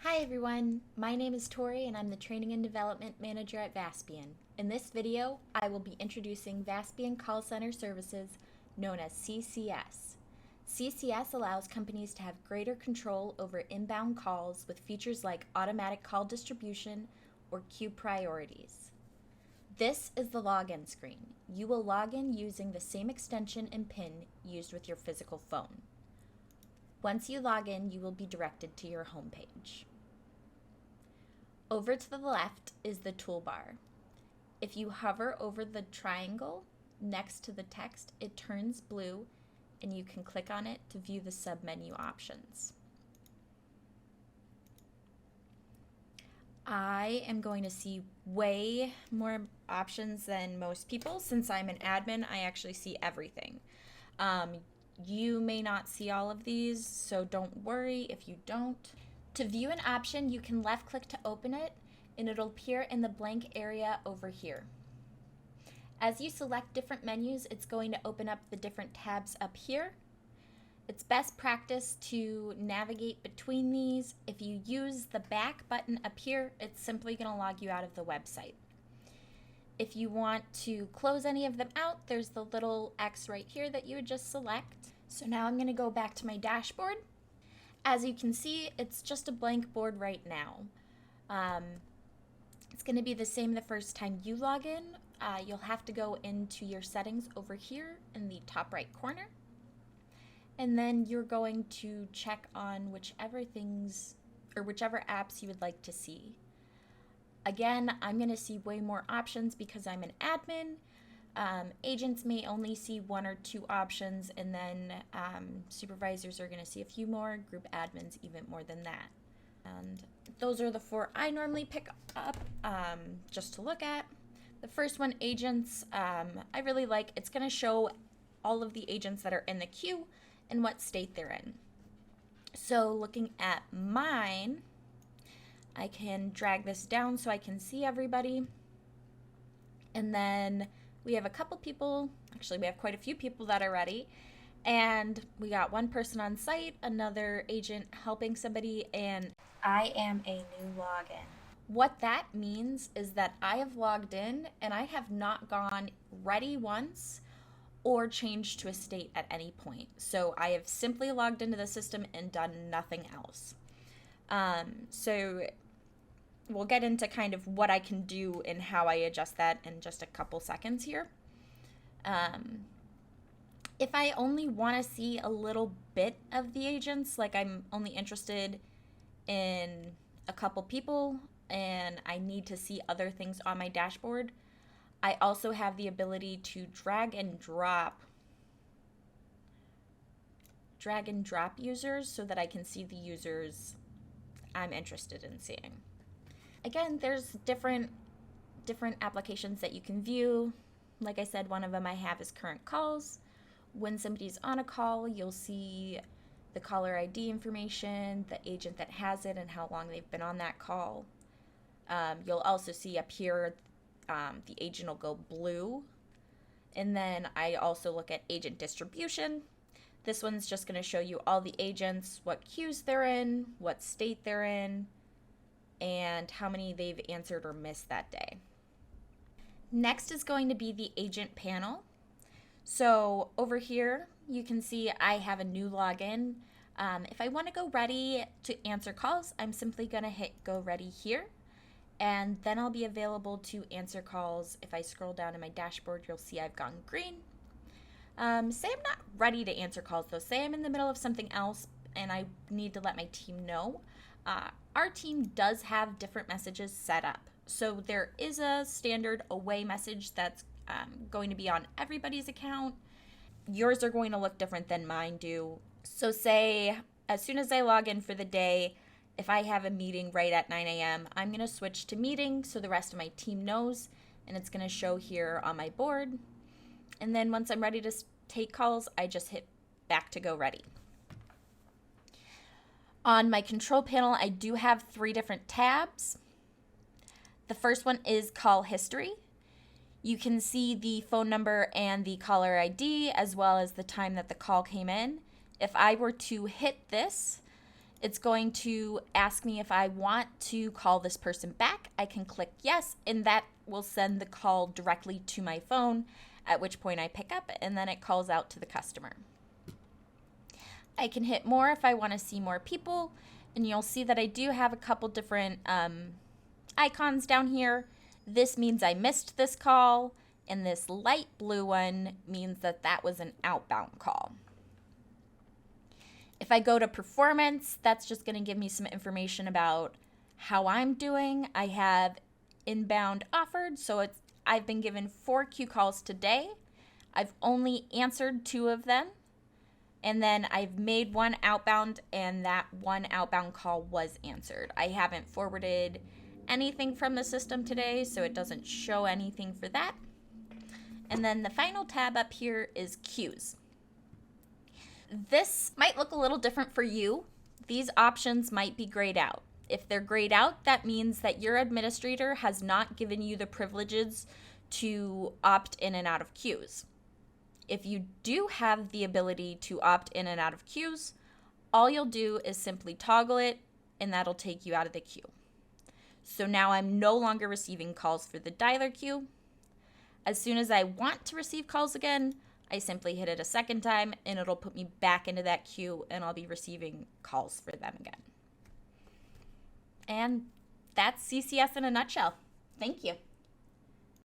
Hi everyone, my name is Tori and I'm the Training and Development Manager at Vaspian. In this video, I will be introducing Vaspian Call Center Services, known as CCS. CCS allows companies to have greater control over inbound calls with features like automatic call distribution or queue priorities. This is the login screen. You will log in using the same extension and PIN used with your physical phone. Once you log in, you will be directed to your homepage. Over to the left is the toolbar. If you hover over the triangle next to the text, it turns blue and you can click on it to view the submenu options. I am going to see way more options than most people. Since I'm an admin, I actually see everything. You may not see all of these, so don't worry if you don't. To view an option, you can left click to open it, and it'll appear in the blank area over here. As you select different menus, it's going to open up the different tabs up here. It's best practice to navigate between these. If you use the back button up here, it's simply going to log you out of the website. If you want to close any of them out, there's the little X right here that you would just select. So now I'm going to go back to my dashboard. As you can see, it's just a blank board right now. It's going to be the same the first time you log in. You'll have to go into your settings over here in the top right corner. And then you're going to check on whichever apps you would like to see. Again, I'm going to see way more options because I'm an admin. Agents may only see one or two options, and then supervisors are going to see a few more, group admins even more than that. And those are the four I normally pick up just to look at. The first one, agents, I really like. It's going to show all of the agents that are in the queue and what state they're in. So looking at mine, I can drag this down so I can see everybody. And then we have a couple people, actually we have quite a few people that are ready. And we got one person on site, another agent helping somebody, and I am a new login. What that means is that I have logged in and I have not gone ready once or changed to a state at any point. So I have simply logged into the system and done nothing else. So we'll get into kind of what I can do and how I adjust that in just a couple seconds here. If I only want to see a little bit of the agents, like I'm only interested in a couple people and I need to see other things on my dashboard, I also have the ability to drag and drop users so that I can see the users I'm interested in seeing. Again, there's different applications that you can view. Like I said, one of them I have is current calls. When somebody's on a call, you'll see the caller ID information, the agent that has it, and how long they've been on that call. You'll also see up here the agent will go blue. And then I also look at agent distribution. This one's just going to show you all the agents, what queues they're in, what state they're in, and how many they've answered or missed that day. Next is going to be the agent panel. So over here, you can see I have a new login. If I want to go ready to answer calls, I'm simply going to hit go ready here. And then I'll be available to answer calls. If I scroll down in my dashboard, you'll see I've gone green. Say I'm not ready to answer calls though. Say I'm in the middle of something else and I need to let my team know. Our team does have different messages set up. So there is a standard away message that's going to be on everybody's account. Yours are going to look different than mine do. So say as soon as I log in for the day, if I have a meeting right at 9 a.m., I'm going to switch to meeting so the rest of my team knows, and it's going to show here on my board. And then once I'm ready to take calls, I just hit back to go ready. On my control panel, I do have 3 different tabs. The first one is call history. You can see the phone number and the caller ID as well as the time that the call came in. If I were to hit this, It's going to ask me if I want to call this person back. I can click yes, and that will send the call directly to my phone, at which point I pick up, and then it calls out to the customer. I can hit more if I want to see more people, and you'll see that I do have a couple different icons down here. This means I missed this call, and this light blue one means that that was an outbound call. If I go to performance, that's just going to give me some information about how I'm doing. I have inbound offered, so I've been given 4 queue calls today. I've only answered 2 of them, and then I've made 1 outbound, and that 1 outbound call was answered. I haven't forwarded anything from the system today, so it doesn't show anything for that. And then the final tab up here is queues. This might look a little different for you. These options might be grayed out. If they're grayed out, that means that your administrator has not given you the privileges to opt in and out of queues. If you do have the ability to opt in and out of queues, all you'll do is simply toggle it, and that'll take you out of the queue. So now I'm no longer receiving calls for the dialer queue. As soon as I want to receive calls again, I simply hit it a second time, and it'll put me back into that queue, and I'll be receiving calls for them again. And that's CCS in a nutshell. Thank you.